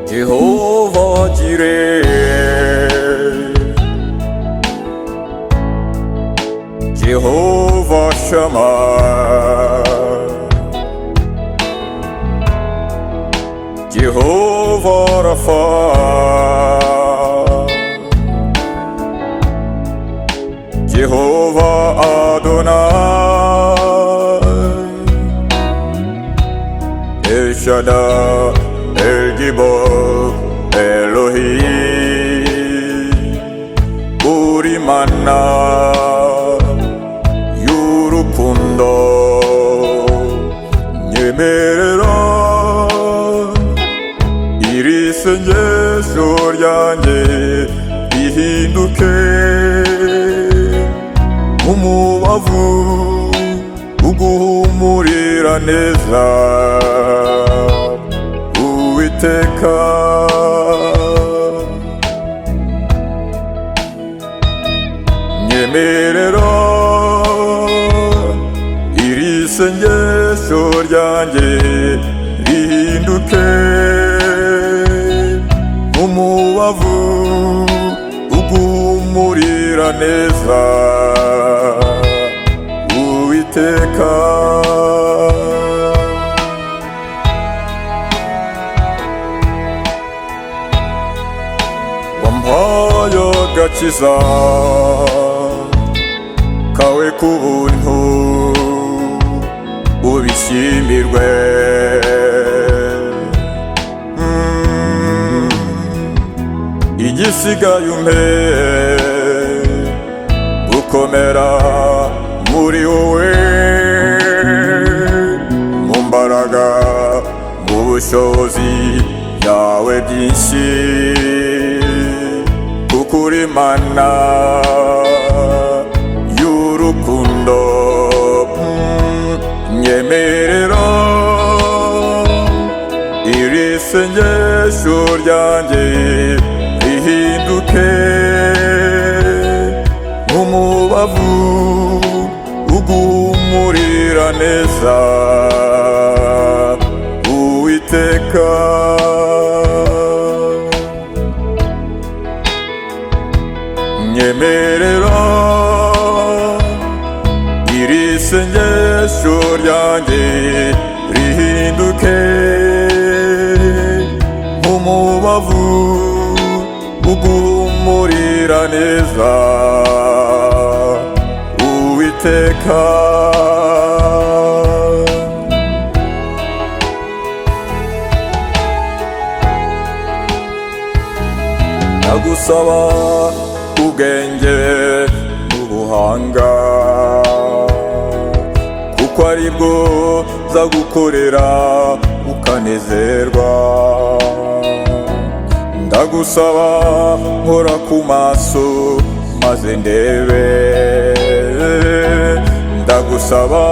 Jehovah Jireh, Jehovah Shammah, Jehovah Rapha, Jehovah Adonai, El Shaddai, El Gibor, Elohim, uri mana y'urukundo, nyemerera iri sengesho ryanjye rihinduke umubavu uguhumurira neza. Uwiteka, nyemerera iri sengesho ryanjye rihinduke umubavu uguhumurira neza. Uwiteka, wampaye agakiza kawe k'ubuntu, ubishimirwe. Igisigaye umpe gukomera muri wowe, mu mbaraga mu bushobozi byawe byinshi, kuko uri Mana y'urukundo. Nyemerera iri sengesho ryanjye rihinduke umubavu uguhumurira neza. Uwiteka, nyemerera iri sengesho ryanjye rihinduke umubavu uguhumurira neza. Uwiteka, ndagusaba ubwenge n'ubuhanga, kuko ari bwo zagukorera ukanezerwa. Ndagusaba nkora ku maso maze ndebe, ndagusaba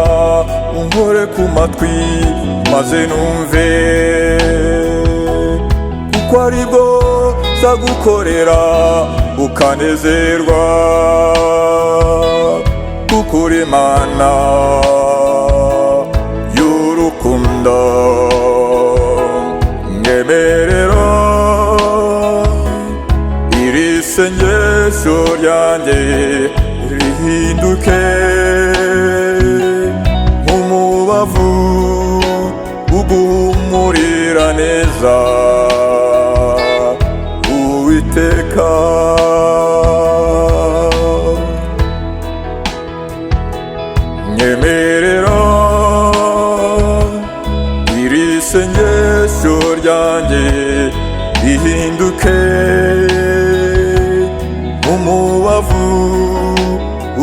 unkore ku matwi maze numve, kuko ari bwo zagukorera ukanezerwa, kuko uri Mana y'urukundo. Nyemerera iri sengesho ryanjye rihinduke umubavu uguhumurira neza. Uwiteka, nyemerera iri sengesho ryanjye rihinduke umubavu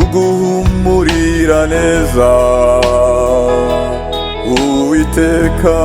uguhumurira neza. Uwiteka,